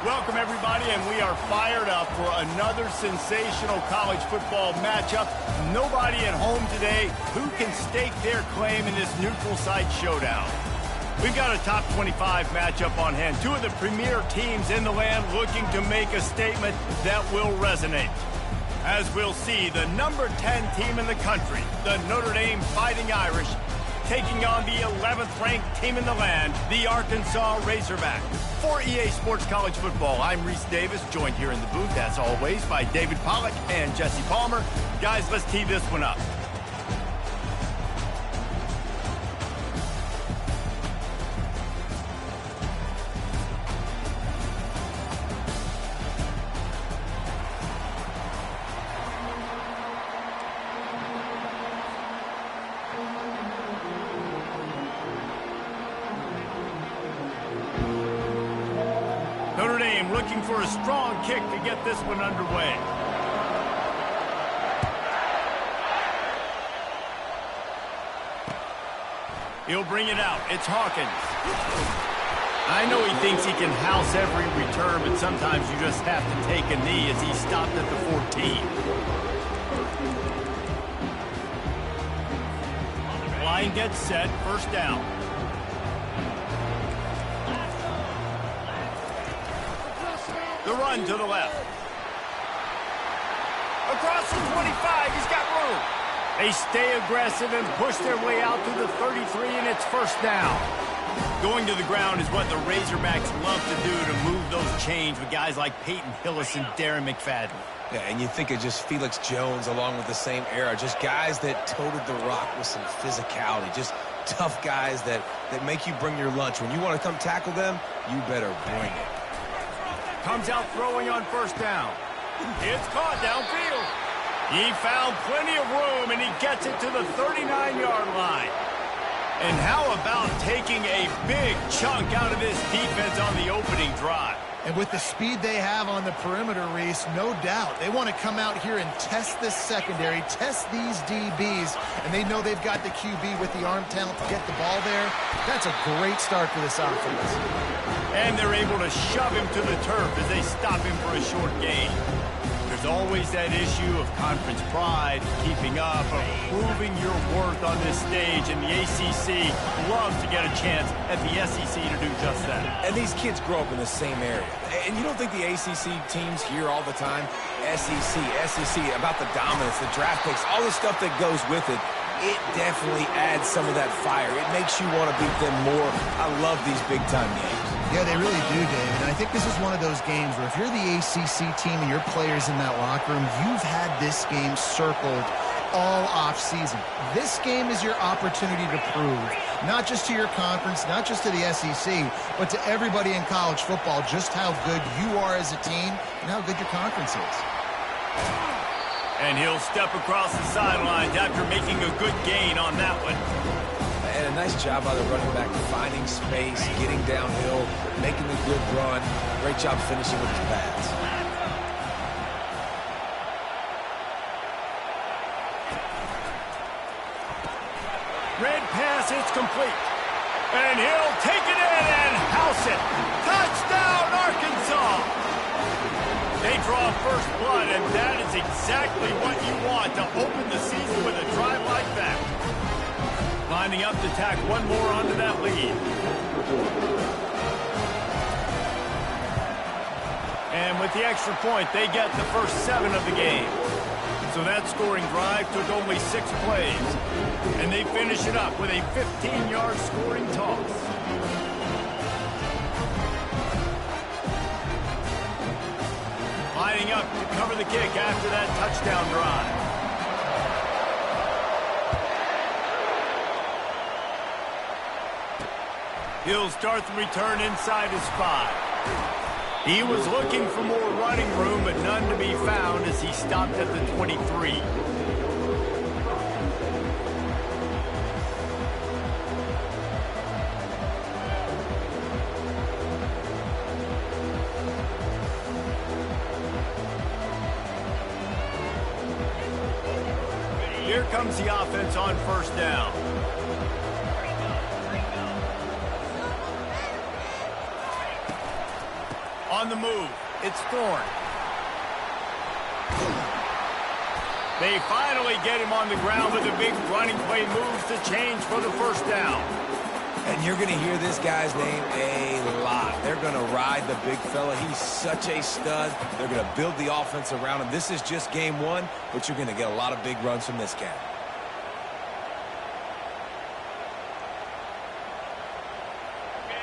Welcome, everybody, and we are fired up for another sensational college football matchup. Nobody at home today who can stake their claim in this neutral site showdown. We've got a top 25 matchup on hand. Two of the premier teams in the land looking to make a statement that will resonate. As we'll see, the number 10 team in the country, the Notre Dame Fighting Irish, taking on the 11th ranked team in the land, the Arkansas Razorback. For EA Sports College Football, I'm Reese Davis, joined here in the booth, as always, by David Pollack and Jesse Palmer. Guys, let's tee this one up. Notre Dame looking for a strong kick to get this one underway. He'll bring it out. It's Hawkins. I know he thinks he can house every return, but sometimes you just have to take a knee as he stopped at the 14. Line gets set. First down. The run to the left. Across the 25, he's got room. They stay aggressive and push their way out to the 33, and it's first down. Going to the ground is what the Razorbacks love to do to move those chains with guys like Peyton Hillis and Darren McFadden. Yeah, and you think of just Felix Jones along with the same era, just guys that toted the rock with some physicality, just tough guys that make you bring your lunch. When you want to come tackle them, you better bring it. Comes out throwing on first down. It's caught downfield. He found plenty of room, and he gets it to the 39-yard line. And how about taking a big chunk out of this defense on the opening drive? And with the speed they have on the perimeter, Reese, no doubt, they want to come out here and test this secondary, test these DBs, and they know they've got the QB with the arm talent to get the ball there. That's a great start for this offense. And they're able to shove him to the turf as they stop him for a short gain. There's always that issue of conference pride, keeping up, of proving your worth on this stage, and the ACC loves to get a chance at the SEC to do just that. And these kids grow up in the same area. And you don't think the ACC teams hear all the time, SEC, about the dominance, the draft picks, all the stuff that goes with it. It definitely adds some of that fire. It makes you want to beat them more. I love these big-time games. Yeah, they really do, Dave. And I think this is one of those games where if you're the ACC team and your players in that locker room, you've had this game circled all off-season. This game is your opportunity to prove, not just to your conference, not just to the SEC, but to everybody in college football, just how good you are as a team and how good your conference is. And he'll step across the sidelines after making a good gain on that one. And a nice job by the running back finding space, getting downhill, making a good run. Great job finishing with his pads. Red pass, it's complete. And he'll take it in and house it. Touchdown, Arkansas! They draw first blood, and that is exactly what you want to open the season with a drive like that. Lining up to tack one more onto that lead. And with the extra point, they get the first 7 of the game. So that scoring drive took only 6 plays. And they finish it up with a 15-yard scoring toss. Lining up to cover the kick after that touchdown drive. He'll start the return inside his 5. He was looking for more running room, but none to be found as he stopped at the 23. comes the offense on first down. On the move, it's Thorne. They finally get him on the ground with a big running play moves the change for the first down. And you're going to hear this guy's name a lot. They're going to ride the big fella. He's such a stud. They're going to build the offense around him. This is just game one, but you're going to get a lot of big runs from this guy.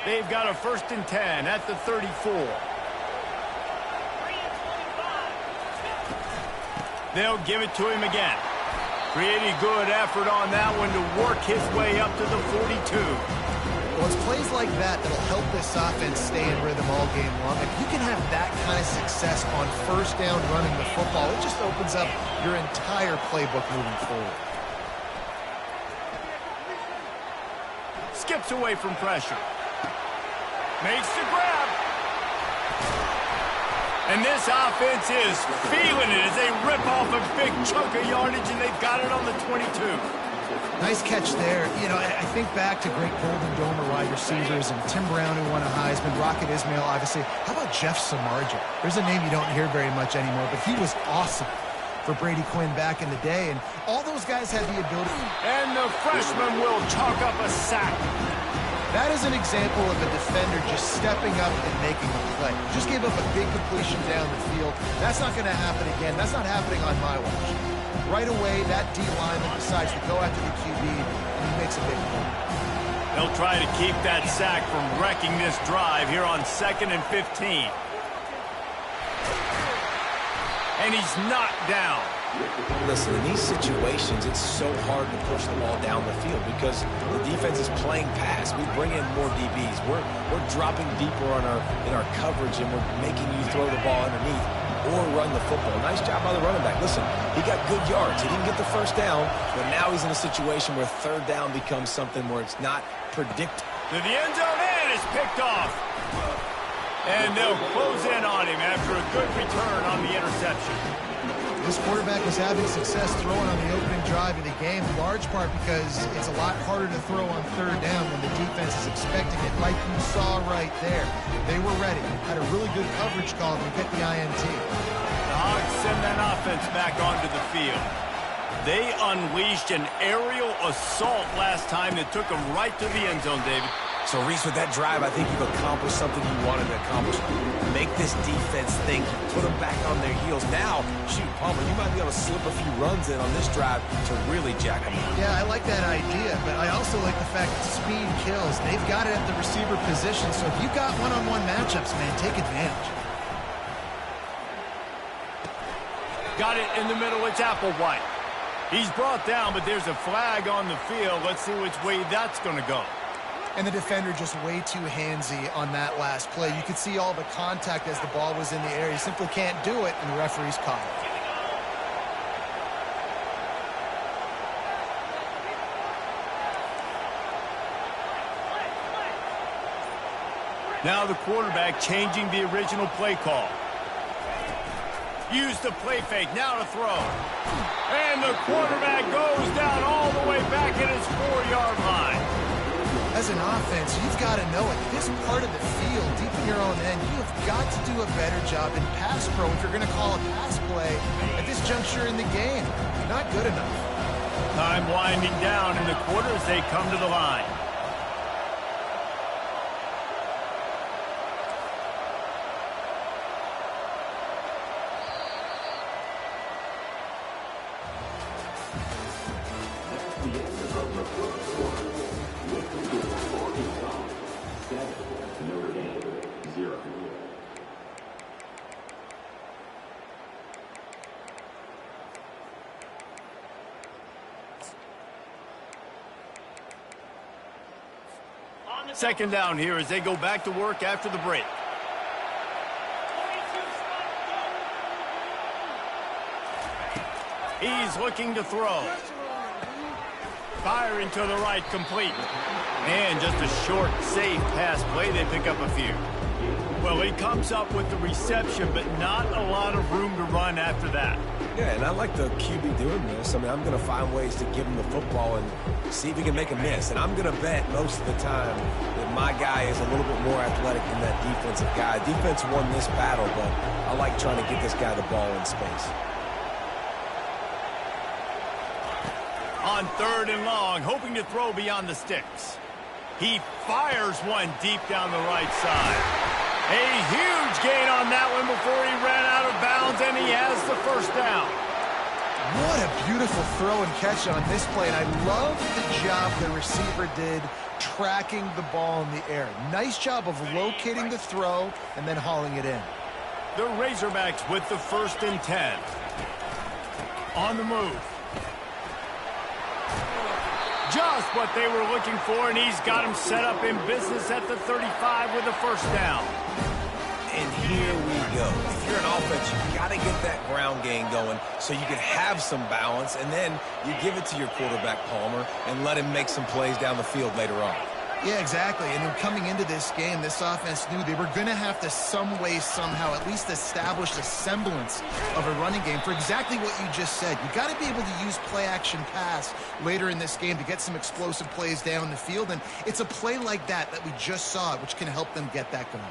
They've got a 1st and 10 at the 34. They'll give it to him again. Pretty good effort on that one to work his way up to the 42. Well, it's plays like that that'll help this offense stay in rhythm all game long. If you can have that kind of success on first down running the football, it just opens up your entire playbook moving forward. Skips away from pressure. Makes the grab. And this offense is feeling it as they rip off a big chunk of yardage, and they've got it on the 22. Nice catch there. You know, I think back to great Golden Domer wide receivers and Tim Brown, who won a Heisman, Rocket Ismail, obviously. How about Jeff Samardzija? There's a name you don't hear very much anymore, but he was awesome for Brady Quinn back in the day, and all those guys had the ability. And the freshman will chalk up a sack. That is an example of a defender just stepping up and making a play. Just gave up a big completion down the field. That's not going to happen again. That's not happening on my watch. Right away, that D lineman decides to go after the QB, and he makes a big play. They'll try to keep that sack from wrecking this drive here on 2nd and 15. And he's knocked down. Listen, in these situations, it's so hard to push the ball down the field because the defense is playing pass. We bring in more DBs. We're dropping deeper in our coverage, and we're making you throw the ball underneath or run the football. Nice job by the running back. Listen, he got good yards. He didn't get the first down, but now he's in a situation where 3rd down becomes something where it's not predictable. To the end zone, and it's picked off. And they'll close in on him after a good return on the interception. This quarterback was having success throwing on the opening drive of the game, in large part because it's a lot harder to throw on 3rd down when the defense is expecting it, like you saw right there. They were ready, had a really good coverage call to get the INT. The Hogs send that offense back onto the field. They unleashed an aerial assault last time that took them right to the end zone, David. So, Reese, with that drive, I think you've accomplished something you wanted to accomplish. Make this defense think. Put them back on their heels. Now, shoot, Palmer, you might be able to slip a few runs in on this drive to really jack them up. Yeah, I like that idea, but I also like the fact that speed kills. They've got it at the receiver position, so if you've got one-on-one matchups, man, take advantage. Got it in the middle. It's Applewhite. He's brought down, but there's a flag on the field. Let's see which way that's going to go. And the defender just way too handsy on that last play. You could see all the contact as the ball was in the air. He simply can't do it, and the referee's caught it. Now the quarterback changing the original play call. Use the play fake, now to throw. And the quarterback goes down all the way back at his 4-yard line. As an offense, you've got to know it. This part of the field, deep in your own end, you have got to do a better job in pass pro if you're going to call a pass play at this juncture in the game. Not good enough. Time winding down in the quarter as they come to the line. Second down here as they go back to work after the break. He's looking to throw. Firing to the right, complete. And just a short, safe pass play. They pick up a few. Well, he comes up with the reception, but not a lot of room to run after that. Yeah, and I like the QB doing this. I mean, I'm going to find ways to give him the football and see if he can make a miss. And I'm going to bet most of the time that my guy is a little bit more athletic than that defensive guy. Defense won this battle, but I like trying to get this guy the ball in space. On 3rd and long, hoping to throw beyond the sticks. He fires one deep down the right side. A huge gain on that one before he ran out of bounds, and he has the first down. What a beautiful throw and catch on this play, and I love the job the receiver did tracking the ball in the air. Nice job of locating the throw and then hauling it in. The Razorbacks with the 1st and 10. On the move. Just what they were looking for, and he's got him set up in business at the 35 with a first down. And here we go. If you're an offense, you've got to get that ground game going so you can have some balance, and then you give it to your quarterback, Palmer, and let him make some plays down the field later on. Yeah, exactly. And coming into this game, this offense knew they were going to have to some way, somehow, at least establish a semblance of a running game for exactly what you just said. You got to be able to use play-action pass later in this game to get some explosive plays down the field. And it's a play like that we just saw, which can help them get that going.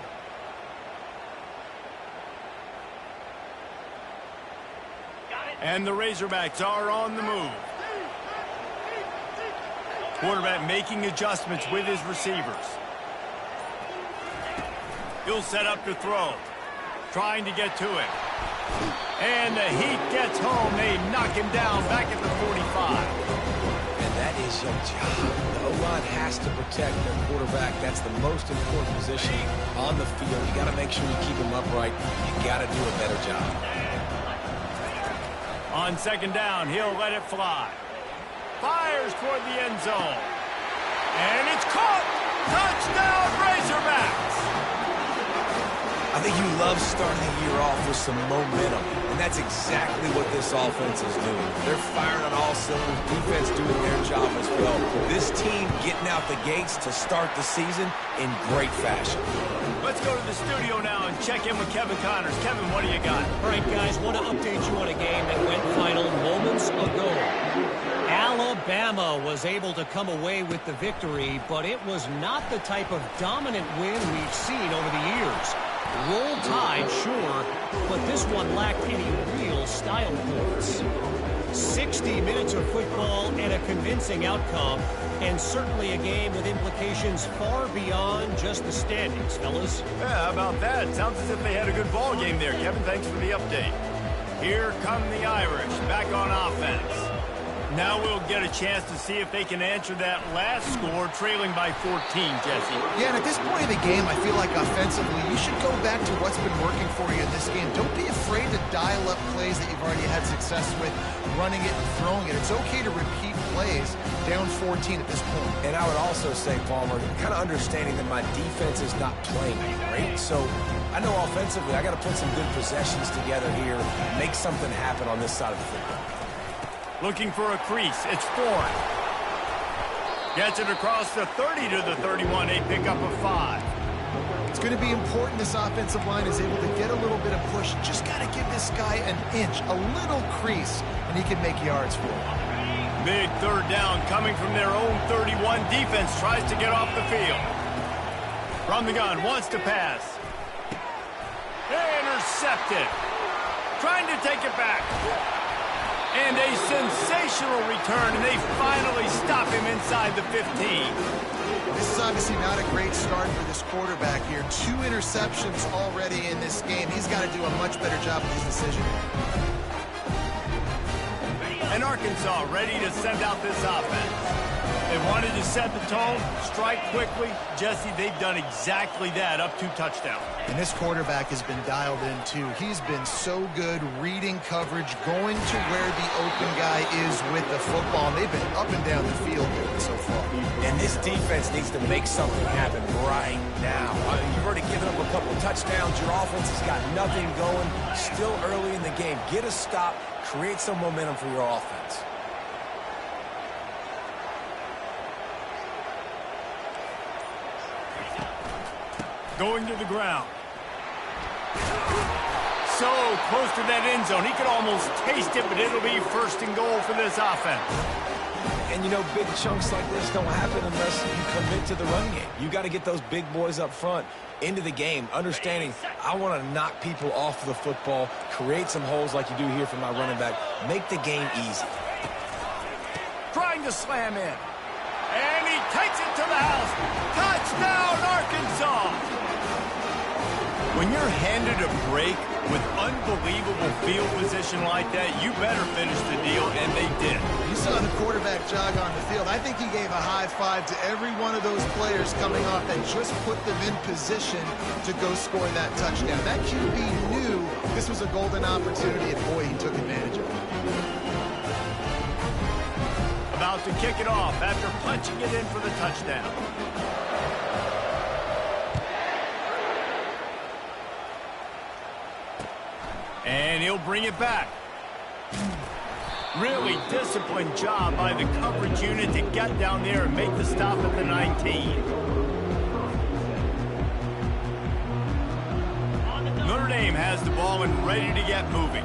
And the Razorbacks are on the move. Quarterback making adjustments with his receivers. He'll set up to throw. Trying to get to it. And the heat gets home. They knock him down back at the 45. And that is your job. The O-line has to protect their quarterback. That's the most important position on the field. You got to make sure you keep him upright. You got to do a better job. On 2nd down, he'll let it fly. Fires toward the end zone. And it's caught! Touchdown, Razorbacks! I think you love starting the year off with some momentum, and that's exactly what this offense is doing. They're firing on all cylinders, defense doing their job as well. This team getting out the gates to start the season in great fashion. Let's go to the studio now and check in with Kevin Connors. Kevin, what do you got? All right, guys, want to update you on a game that went final moments ago. Alabama was able to come away with the victory, but it was not the type of dominant win we've seen over the years. Roll Tide, sure, but this one lacked any real style points. 60 minutes of football and a convincing outcome, and certainly a game with implications far beyond just the standings, fellas. Yeah, how about that? Sounds as if they had a good ball game there. Kevin, thanks for the update. Here come the Irish, back on offense. Now we'll get a chance to see if they can answer that last score, trailing by 14, Jesse. Yeah, and at this point of the game, I feel like offensively, you should go back to what's been working for you in this game. Don't be afraid to dial up plays that you've already had success with, running it and throwing it. It's okay to repeat plays down 14 at this point. And I would also say, Palmer, kind of understanding that my defense is not playing great. So I know offensively I got to put some good possessions together here, make something happen on this side of the football. Looking for a crease. It's Ford. Gets it across the 30 to the 31. A pickup of 5. It's going to be important this offensive line is able to get a little bit of push. Just got to give this guy an inch, a little crease, and he can make yards for it. Big 3rd down coming from their own 31. Defense tries to get off the field. From the gun, wants to pass. Intercepted. Trying to take it back. And a sensational return, and they finally stop him inside the 15. This is obviously not a great start for this quarterback here. 2 interceptions already in this game. He's got to do a much better job with his decision. And Arkansas ready to send out this offense. They wanted to set the tone, strike quickly. Jesse, they've done exactly that, up 2 touchdowns. And this quarterback has been dialed in, too. He's been so good reading coverage, going to where the open guy is with the football. And they've been up and down the field so far. And this defense needs to make something happen right now. I mean, you've already given up a couple touchdowns. Your offense has got nothing going. Still early in the game. Get a stop. Create some momentum for your offense. Going to the ground. So close to that end zone. He could almost taste it, but it'll be first and goal for this offense. And, you know, big chunks like this don't happen unless you commit to the run game. You got to get those big boys up front into the game, understanding I want to knock people off the football, create some holes like you do here for my running back, make the game easy. Trying to slam in. And he takes it to the house. Touchdown, Arkansas! When you're handed a break with unbelievable field position like that, you better finish the deal, and they did. You saw the quarterback jog on the field. I think he gave a high five to every one of those players coming off that just put them in position to go score that touchdown. That QB knew this was a golden opportunity, and boy, he took advantage of it. About to kick it off after punching it in for the touchdown. And he'll bring it back. Really disciplined job by the coverage unit to get down there and make the stop at the 19. Notre Dame has the ball and ready to get moving.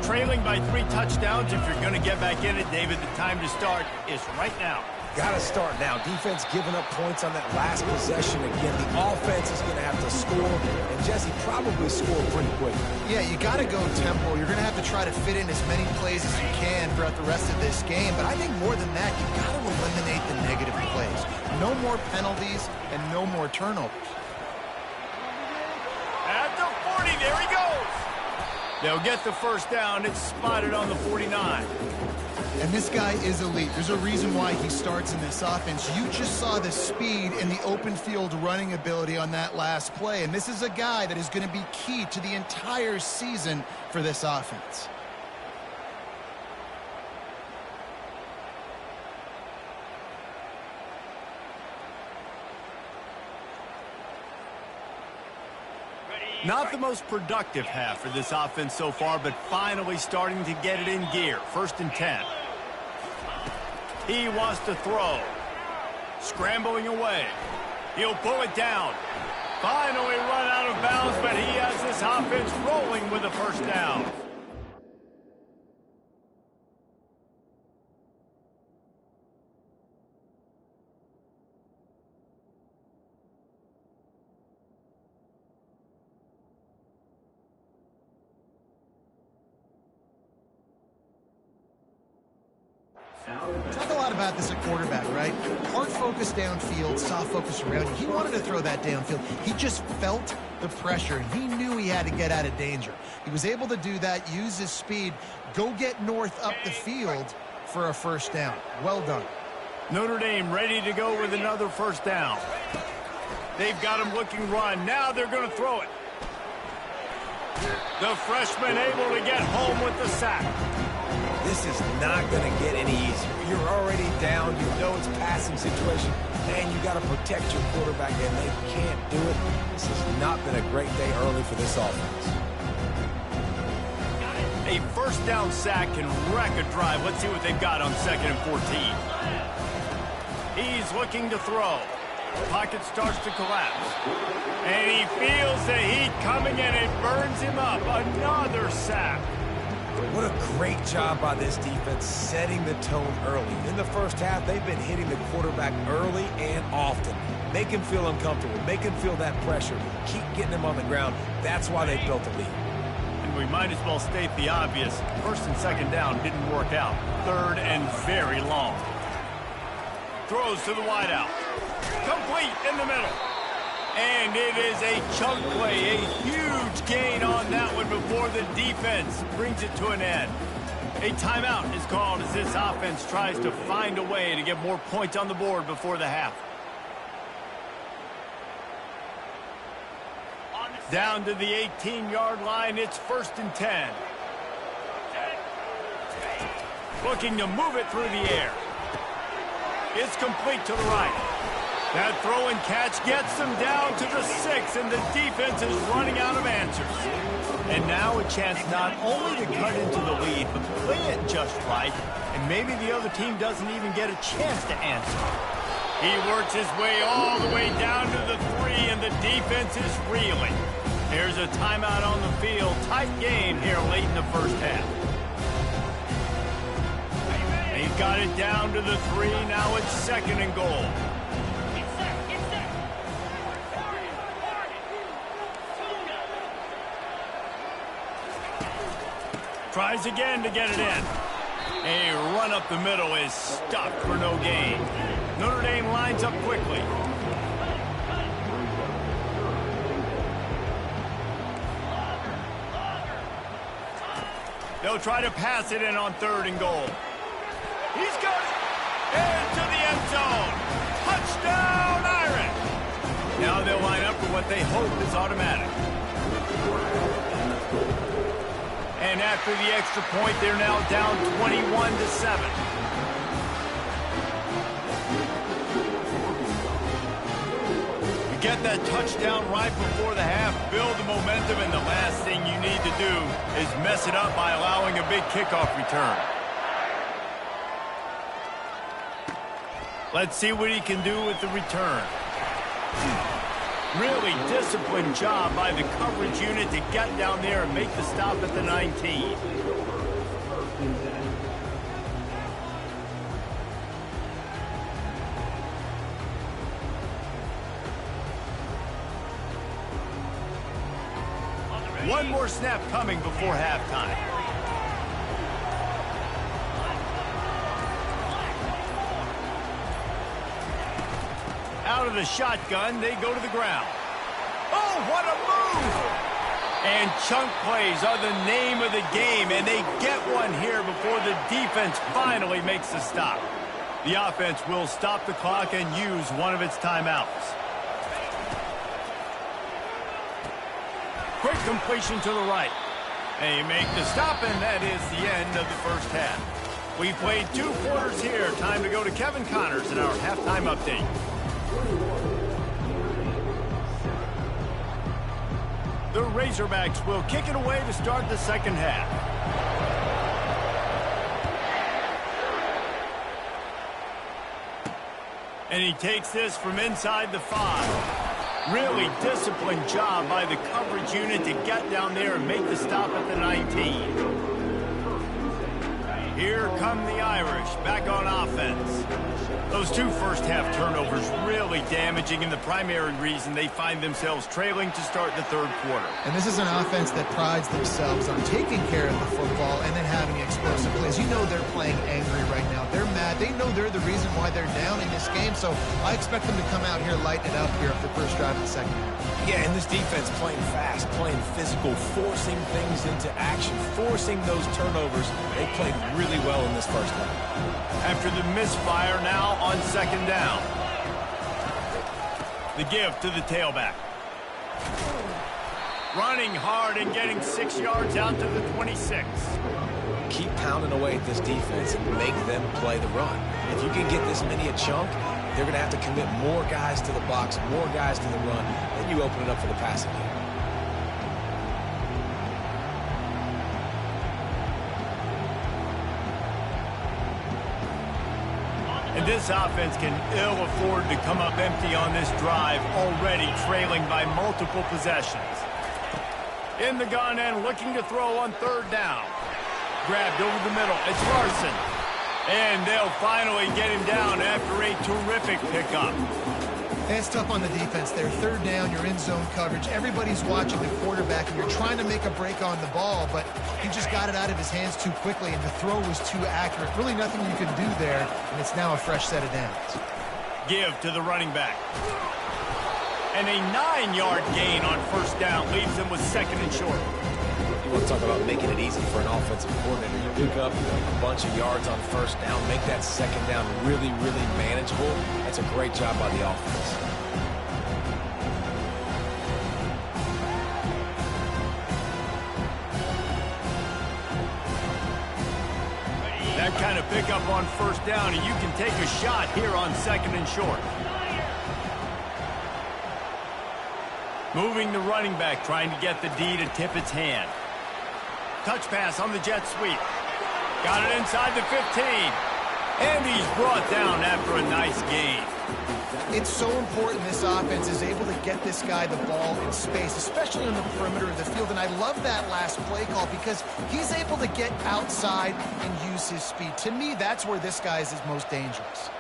Trailing by 3 touchdowns. If you're going to get back in it, David, the time to start is right now. Got to start now. Defense giving up points on that last possession again. The offense is going to have to score, and Jesse probably score pretty quick. Yeah, you got to go tempo. You're going to have to try to fit in as many plays as you can throughout the rest of this game. But I think more than that, you got to eliminate the negative plays. No more penalties and no more turnovers. At the 40, there he goes. They'll get the first down. It's spotted on the 49. And this guy is elite. There's a reason why he starts in this offense. You just saw the speed and the open field running ability on that last play. And this is a guy that is going to be key to the entire season for this offense. Not the most productive half for this offense so far, but finally starting to get it in gear. 1st and 10. He wants to throw. Scrambling away. He'll pull it down. Finally run out of bounds, but he has this offense rolling with a first down. Talk a lot about this at quarterback, right? Hard focus downfield, soft focus around you. He wanted to throw that downfield. He just felt the pressure, and he knew he had to get out of danger. He was able to do that, use his speed, go get north up the field for a first down. Well done. Notre Dame ready to go with another first down. They've got him looking run. Now they're going to throw it. The freshman able to get home with the sack. This is not going to get any easier. You're already down. You know it's a passing situation, and you got to protect your quarterback, and they can't do it. This has not been a great day early for this offense. A first down sack can wreck a drive. Let's see what they've got on 2nd and 14. He's looking to throw. Pocket starts to collapse. And he feels the heat coming, and it burns him up. Another sack. What a great job by this defense setting the tone early. In the first half, they've been hitting the quarterback early and often. Make him feel uncomfortable. Make him feel that pressure. Keep getting him on the ground. That's why they built the lead. And we might as well state the obvious. 1st and 2nd down didn't work out. 3rd and very long. Throws to the wideout. Complete in the middle. And it is a chunk play, a huge gain on that one before the defense brings it to an end. A timeout is called as this offense tries to find a way to get more points on the board before the half. Down to the 18-yard line, it's 1st and 10. Looking to move it through the air. It's complete to the right. That throw and catch gets them down to the 6, and the defense is running out of answers. And now a chance not only to cut into the lead, but play it just right, and maybe the other team doesn't even get a chance to answer. He works his way all the way down to the 3. 3, and the defense is reeling. Here's a timeout on the field. Tight game here late in the first half. He's got it down to the 3. Now it's 2nd and goal. Tries again to get it in. A run up the middle is stopped for no gain. Notre Dame lines up quickly. They'll try to pass it in on 3rd and goal. He's got it into the end zone. Touchdown, Irish. Now they'll line up for what they hope is automatic. And after the extra point, they're now down 21-7. You get that touchdown right before the half, build the momentum, and the last thing you need to do is mess it up by allowing a big kickoff return. Let's see what he can do with the return. Really disciplined job by the coverage unit to get down there and make the stop at the 19. One more snap coming before halftime. Out of the shotgun, they go to the ground. Oh, what a move! And chunk plays are the name of the game, and they get one here before the defense finally makes the stop. The offense will stop the clock and use one of its timeouts. Quick completion to the right. They make the stop, and that is the end of the first half. We've played 2 quarters here. Time to go to Kevin Connors in our halftime update. The Razorbacks will kick it away to start the second half. And he takes this from inside the 5. Really disciplined job by the coverage unit to get down there and make the stop at the 19. Here come the Irish back on offense. Those 2 first-half turnovers really damaging, and the primary reason they find themselves trailing to start the 3rd quarter. And this is an offense that prides themselves on taking care of the football and then having explosive plays. You know they're playing angry right now. They're mad. They know they're the reason why they're down in this game, so I expect them to come out here, lighten it up here at the first drive of the second half. Yeah, and this defense playing fast, playing physical, forcing things into action, forcing those turnovers. They played really well in this first half. After the misfire, now on 2nd down. The give to the tailback. Running hard and getting 6 yards out to the 26. Keep pounding away at this defense and make them play the run. If you can get this many a chunk, they're going to have to commit more guys to the box, more guys to the run, then you open it up for the passing game. And this offense can ill afford to come up empty on this drive, already trailing by multiple possessions. In the gun and looking to throw on 3rd down. Grabbed over the middle. It's Larson. And they'll finally get him down after a terrific pickup. It's tough on the defense there. 3rd down, you're in zone coverage. Everybody's watching the quarterback, and you're trying to make a break on the ball, but he just got it out of his hands too quickly, and the throw was too accurate. Really nothing you can do there, and it's now a fresh set of downs. Give to the running back. And a 9-yard gain on 1st down leaves them with 2nd and short. You want to talk about making it easy for an offensive coordinator. You pick up a bunch of yards on 1st down, make that 2nd down really, really manageable. That's a great job by the offense. That kind of pickup on 1st down, and you can take a shot here on 2nd and short. Moving the running back, trying to get the D to tip its hand. Touch pass on the jet sweep. Got it inside the 15. And he's brought down after a nice gain. It's so important this offense is able to get this guy the ball in space, especially on the perimeter of the field. And I love that last play call because he's able to get outside and use his speed. To me, that's where this guy is his most dangerous.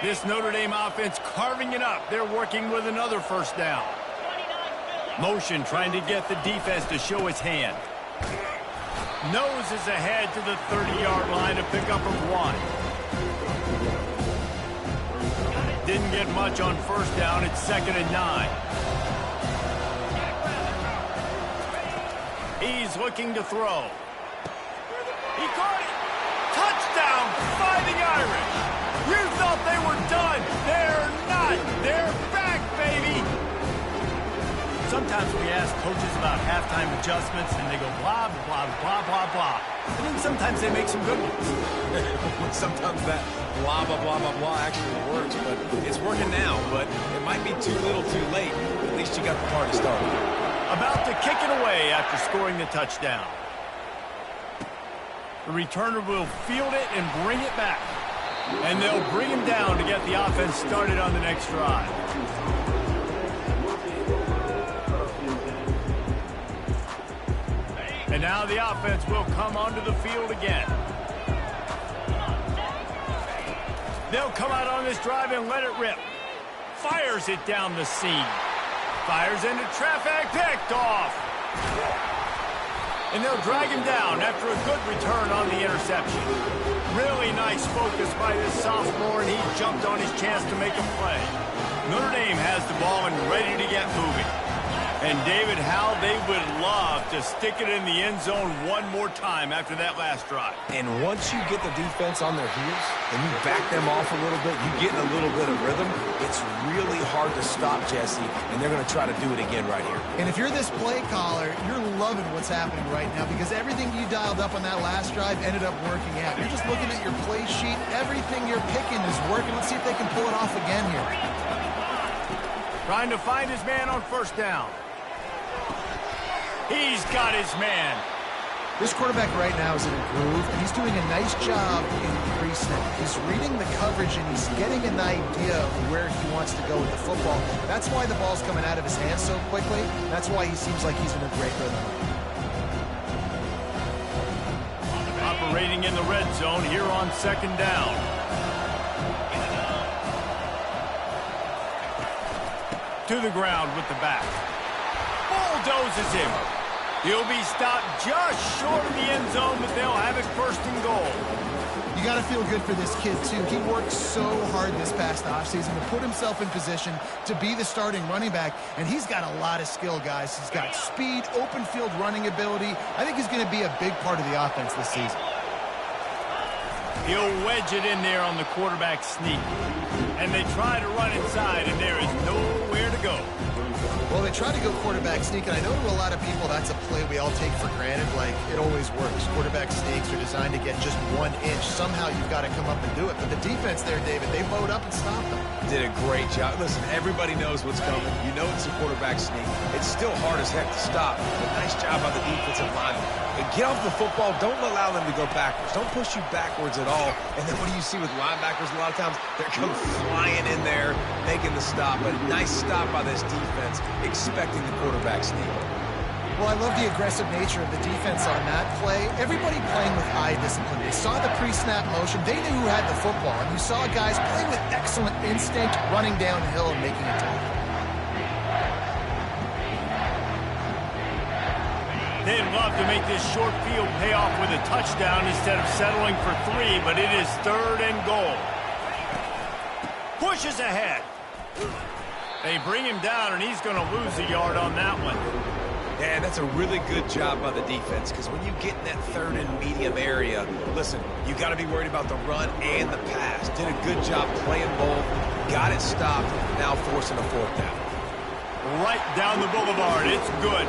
This Notre Dame offense carving it up. They're working with another first down. Motion trying to get the defense to show its hand. Noses ahead to the 30-yard line to pick up a 1. Didn't get much on first down. It's 2nd and 9. He's looking to throw. He caught it. Touchdown, Fighting Irish. You thought they were done. They're not. They're back, baby. Sometimes we ask coaches about halftime adjustments, and they go blah, blah, blah, blah, blah. And then sometimes they make some good ones. Sometimes that blah, blah, blah, blah, blah actually works, but it's working now. But it might be too little too late. At least you got the party started. About to kick it away after scoring the touchdown. The returner will field it and bring it back. And they'll bring him down to get the offense started on the next drive. And now the offense will come onto the field again. They'll come out on this drive and let it rip. Fires it down the seam. Fires into traffic, picked off. And they'll drag him down after a good return on the interception. Really nice focus by this sophomore, and he jumped on his chance to make a play. Notre Dame has the ball and ready to get moving. And David, how they would love to stick it in the end zone one more time after that last drive. And once you get the defense on their heels and you back them off a little bit, you get in a little bit of rhythm, it's really hard to stop, Jesse, and they're going to try to do it again right here. And if you're this play caller, you're loving what's happening right now because everything you dialed up on that last drive ended up working out. You're just looking at your play sheet. Everything you're picking is working. Let's see if they can pull it off again here. Trying to find his man on first down. He's got his man. This quarterback right now is in a groove, and he's doing a nice job in pre-snap. He's reading the coverage, and he's getting an idea of where he wants to go with the football. That's why the ball's coming out of his hands so quickly. That's why he seems like he's in a great rhythm. Operating in the red zone here on 2nd down. To the ground with the back. Bulldozes him. He'll be stopped just short of the end zone, but they'll have it 1st and goal. You got to feel good for this kid, too. He worked so hard this past offseason to put himself in position to be the starting running back, and he's got a lot of skill, guys. He's got speed, open field running ability. I think he's going to be a big part of the offense this season. He'll wedge it in there on the quarterback sneak. And they try to run inside, and there is nowhere to go. Well, they try to go quarterback sneak, and I know to a lot of people that's a play we all take for granted, like it always works. Quarterback sneaks are designed to get just 1 inch. Somehow you've got to come up and do it. But the defense there, David, they load up and stop them. Did a great job. Listen, everybody knows what's coming. You know it's a quarterback sneak. It's still hard as heck to stop. But nice job by the defensive lineman. And get off the football. Don't allow them to go backwards. Don't push you backwards at all. And then what do you see with linebackers a lot of times? They're coming flying in there, making the stop. But nice stop by this defense, expecting the quarterback sneak. Well, I love the aggressive nature of the defense on that play. Everybody playing with eye discipline. They saw the pre-snap motion. They knew who had the football. And you saw guys play with excellent instinct, running downhill and making a tackle. They'd love to make this short field pay off with a touchdown instead of settling for 3, but it is 3rd and goal. Pushes ahead. They bring him down, and he's going to lose a yard on that one. Yeah, that's a really good job by the defense because when you get in that 3rd and medium area, listen, you got to be worried about the run and the pass. Did a good job playing both, got it stopped, now forcing a 4th down. Right down the boulevard. It's good.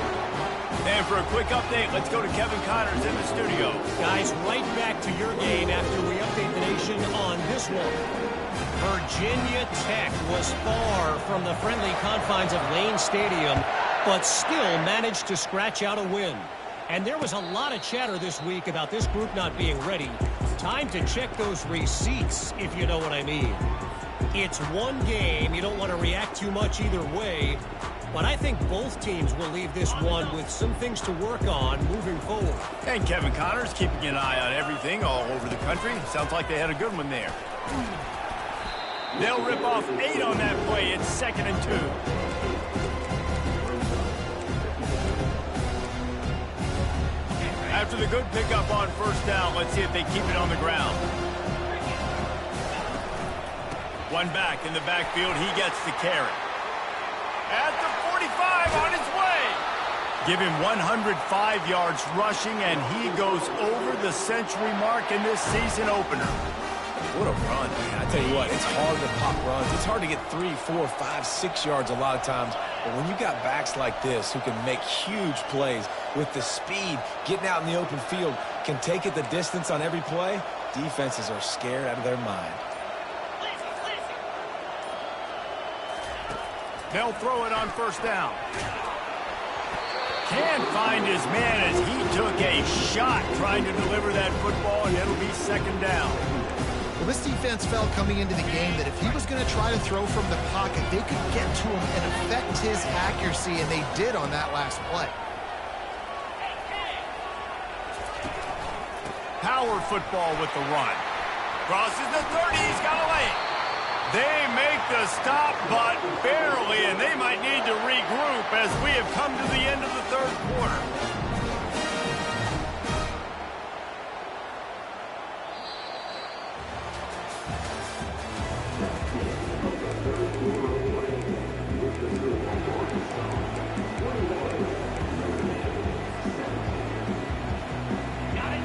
And for a quick update, let's go to Kevin Connors in the studio. Guys, right back to your game after we update the nation on this one. Virginia Tech was far from the friendly confines of Lane Stadium, but still managed to scratch out a win. And there was a lot of chatter this week about this group not being ready. Time to check those receipts, if you know what I mean. It's one game. You don't want to react too much either way. But I think both teams will leave this one with some things to work on moving forward. And Kevin Connors keeping an eye on everything all over the country. Sounds like they had a good one there. They'll rip off 8 on that play. It's 2nd and 2. After the good pickup on 1st down, let's see if they keep it on the ground. One back in the backfield. He gets the carry. At the 45 on his way. Give him 105 yards rushing, and he goes over the century mark in this season opener. What a run, man. I tell you what, it's hard to pop runs. It's hard to get 3, 4, 5, 6 yards a lot of times. But when you got backs like this who can make huge plays with the speed, getting out in the open field, can take it the distance on every play, defenses are scared out of their mind. They'll throw it on 1st down. Can't find his man as he took a shot trying to deliver that football, and it'll be 2nd down. Well, this defense felt coming into the game that if he was going to try to throw from the pocket, they could get to him and affect his accuracy, and they did on that last play. Power football with the run. Crosses the 30, he's got a lane. They make the stop, but barely, and they might need to regroup as we have come to the end of the 3rd quarter.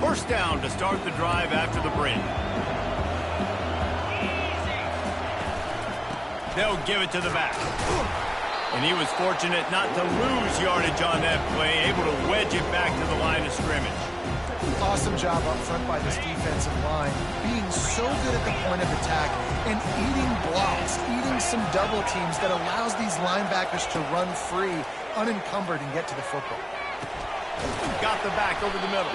First down to start the drive after the break. They'll give it to the back. And he was fortunate not to lose yardage on that play, able to wedge it back to the line of scrimmage. Awesome job up front by this defensive line, being so good at the point of attack and eating blocks, eating some double teams that allows these linebackers to run free, unencumbered, and get to the football. Got the back over the middle.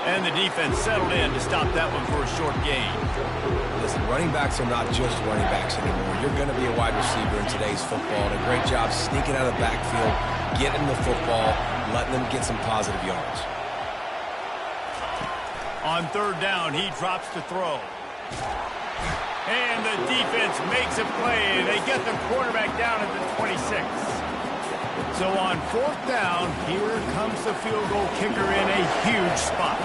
And the defense settled in to stop that one for a short gain. Listen, running backs are not just running backs anymore. You're going to be a wide receiver in today's football. And a great job sneaking out of the backfield, getting the football, letting them get some positive yards. On 3rd down, he drops to throw. And the defense makes a play, and they get the quarterback down at the 26. So on 4th down, here comes the field goal kicker in a huge spot.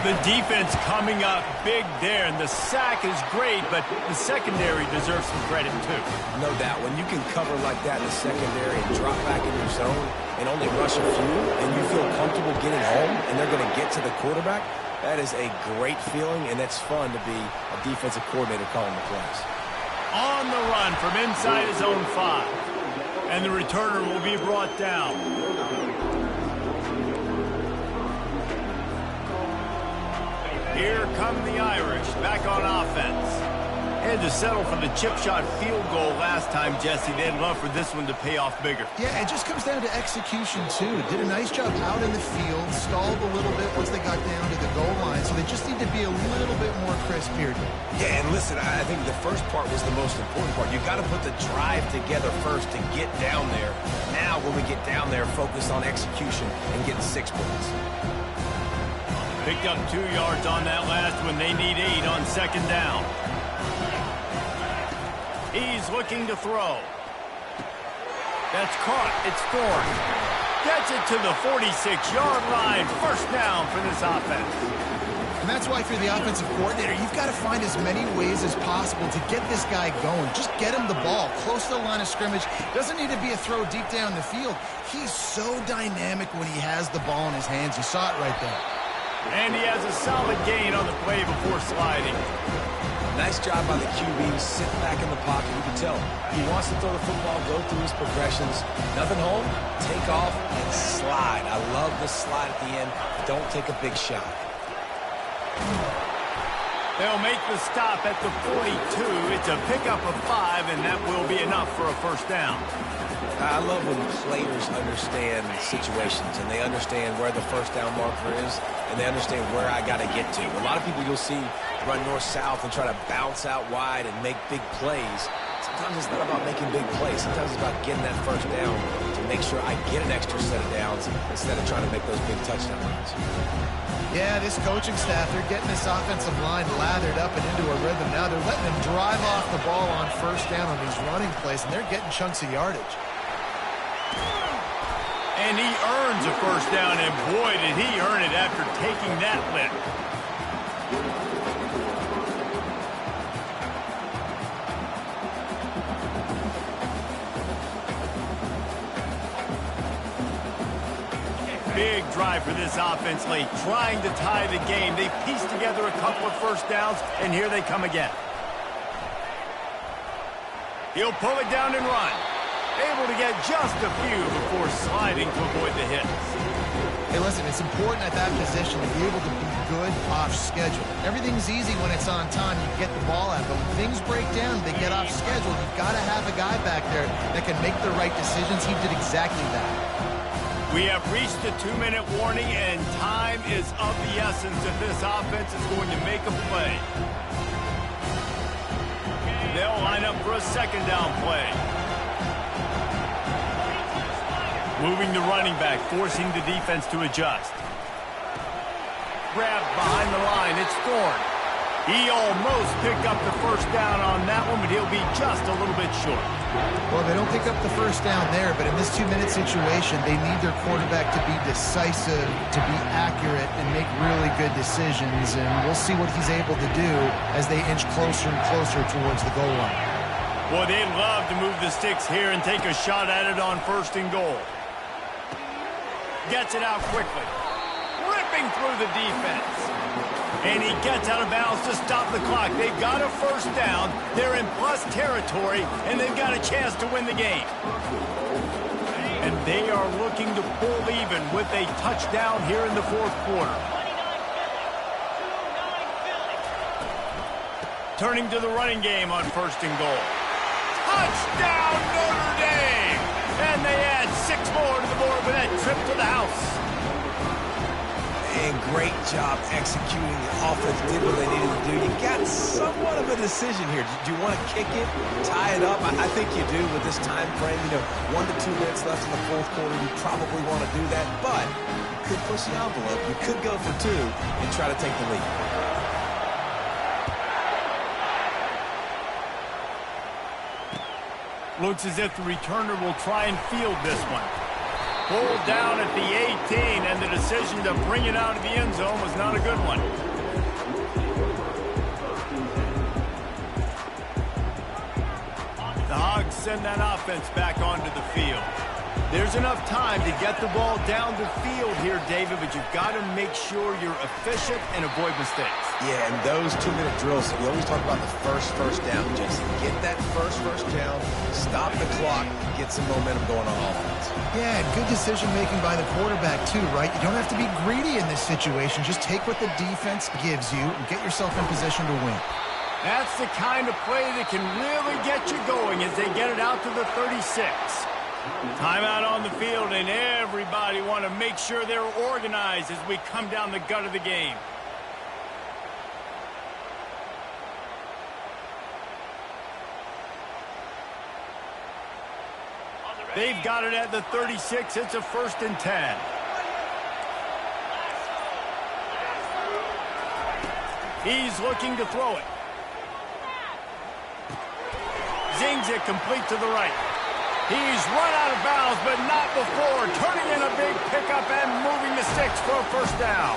The defense coming up big there, and the sack is great, but the secondary deserves some credit too. No doubt. When you can cover like that in the secondary and drop back in your zone and only rush a few, and you feel comfortable getting home, and they're going to get to the quarterback, that is a great feeling, and it's fun to be a defensive coordinator calling the plays. On the run from inside his own 5. And the returner will be brought down. Here come the Irish, back on offense. Had to settle for the chip shot field goal last time, Jesse. They'd love for this one to pay off bigger. Yeah, it just comes down to execution, too. Did a nice job out in the field, stalled a little bit once they got down to the goal line, so they just need to be a little bit more crisp here. Yeah, and listen, I think the first part was the most important part. You've got to put the drive together first to get down there. Now, when we get down there, focus on execution and getting 6 points. Picked up 2 yards on that last one. They need 8 on 2nd down. He's looking to throw. That's caught. It's Thorne. Gets it to the 46-yard line. First down for this offense. And that's why if you're the offensive coordinator, you've got to find as many ways as possible to get this guy going. Just get him the ball close to the line of scrimmage. Doesn't need to be a throw deep down the field. He's so dynamic when he has the ball in his hands. You saw it right there. And he has a solid gain on the play before sliding. Nice job by the QB, sit back in the pocket. You can tell he wants to throw the football, go through his progressions. Nothing home, take off, and slide. I love the slide at the end. Don't take a big shot. They'll make the stop at the 42. It's a pickup of 5, and that will be enough for a first down. I love when players understand situations and they understand where the first down marker is. and they understand where I got to get to. A lot of people you'll see run north-south and try to bounce out wide and make big plays. Sometimes it's not about making big plays. Sometimes it's about getting that first down to make sure I get an extra set of downs instead of trying to make those big touchdown runs. Yeah, this coaching staff, they're getting this offensive line lathered up and into a rhythm. Now they're letting them drive off the ball on first down on these running plays, and they're getting chunks of yardage. And he earns a first down, and boy, did he earn it after taking that lick. Big drive for this offense late, trying to tie the game. They pieced together a couple of first downs, and here they come again. He'll pull it down and run. Able to get just a few before sliding to avoid the hit. Hey, listen, it's important at that position to be able to be good off schedule. Everything's easy when it's on time. You get the ball out. But when things break down, they get off schedule. You've got to have a guy back there that can make the right decisions. He did exactly that. We have reached the 2-minute warning, and time is of the essence if this offense is going to make a play. They'll line up for a second down play. Moving the running back, forcing the defense to adjust. Grabbed behind the line, it's Thorne. He almost picked up the first down on that one, but he'll be just a little bit short. Well, they don't pick up the first down there, but in this 2-minute situation, they need their quarterback to be decisive, to be accurate, and make really good decisions. And we'll see what he's able to do as they inch closer and closer towards the goal line. Boy, they'd love to move the sticks here and take a shot at it on first and goal. Gets it out quickly. Ripping through the defense. And he gets out of bounds to stop the clock. They've got a first down. They're in plus territory, and they've got a chance to win the game. And they are looking to pull even with a touchdown here in the fourth quarter. Turning to the running game on first and goal. Touchdown, Notre Dame! And they add 6 more to the board with that trip to the house. And great job executing. The offense did what they needed to do. You got somewhat of a decision here. Do you want to kick it, tie it up? I think you do with this time frame. 1 to 2 minutes left in the fourth quarter. You probably want to do that, but you could push the envelope. You could go for 2 and try to take the lead. Looks as if the returner will try and field this one. Pulled down at the 18, and the decision to bring it out of the end zone was not a good one. The Hogs send that offense back onto the field. There's enough time to get the ball down the field here, David, but you've got to make sure you're efficient and avoid mistakes. Yeah, and those 2-minute drills, we always talk about the first down, Jason. Get that first down, stop the clock, get some momentum going on offense. Yeah, good decision-making by the quarterback, too, right? You don't have to be greedy in this situation. Just take what the defense gives you and get yourself in position to win. That's the kind of play that can really get you going as they get it out to the 36. Timeout on the field, and everybody want to make sure they're organized as we come down the gut of the game. They've got it at the 36. It's a 1st and 10. He's looking to throw it. Zings it complete to the right. He's run out of bounds, but not before. Turning in a big pickup and moving the sticks for a first down.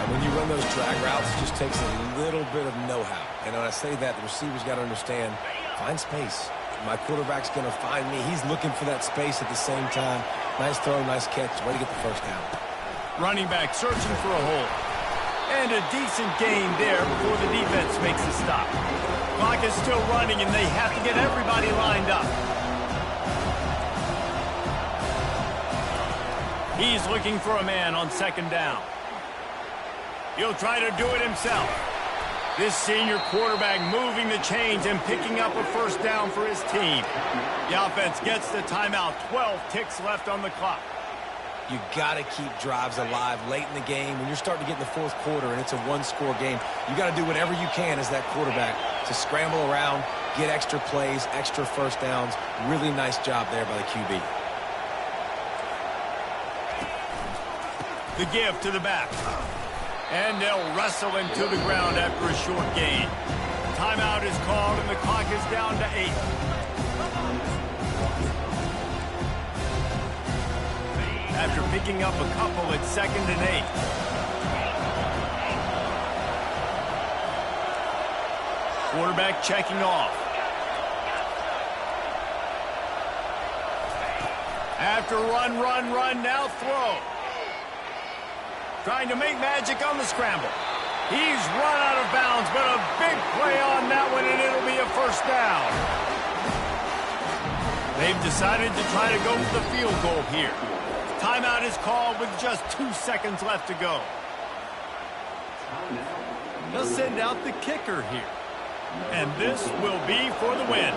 When you run those drag routes, it just takes a little bit of know-how. And when I say that, the receiver's got to understand, find space. My quarterback's going to find me. He's looking for that space at the same time. Nice throw, nice catch. Way to get the first down. Running back searching for a hole. And a decent gain there before the defense makes a stop. Clock is still running, and they have to get everybody lined up. He's looking for a man on 2nd down. He'll try to do it himself. This senior quarterback moving the chains and picking up a first down for his team. The offense gets the timeout. 12 ticks left on the clock. You got to keep drives alive late in the game. When you're starting to get in the fourth quarter and it's a one-score game, you got to do whatever you can as that quarterback to scramble around, get extra plays, extra first downs. Really nice job there by the QB. The give to the back. And they'll wrestle him to the ground after a short gain. Timeout is called, and the clock is down to 8. After picking up a couple at 2nd and 8. Quarterback checking off. After run, now throw. Trying to make magic on the scramble. He's run out of bounds, but a big play on that one, and it'll be a first down. They've decided to try to go for the field goal here. Timeout is called with just 2 seconds left to go. They'll send out the kicker here. And this will be for the win.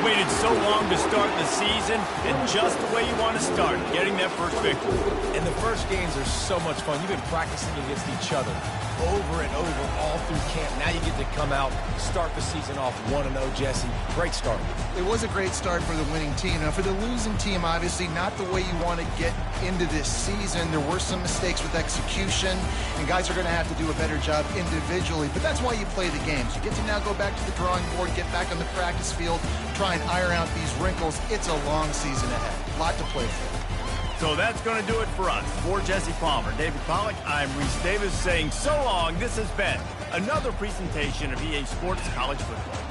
Waited so long to start the season, and just the way you want to start, getting that first victory. And the first games are so much fun. You've been practicing against each other over and over all through camp. Now you get to come out, start the season off 1-0, Jesse. Great start. It was a great start for the winning team. Now, for the losing team, obviously not the way you want to get into this season. There were some mistakes with execution, and guys are going to have to do a better job individually. But that's why you play the games. You get to now go back to the drawing board, get back on the practice field, try and iron out these wrinkles. It's a long season ahead. A lot to play for. So that's going to do it for us. For Jesse Palmer, David Pollack, I'm Reese Davis saying so long. This has been another presentation of EA Sports College Football.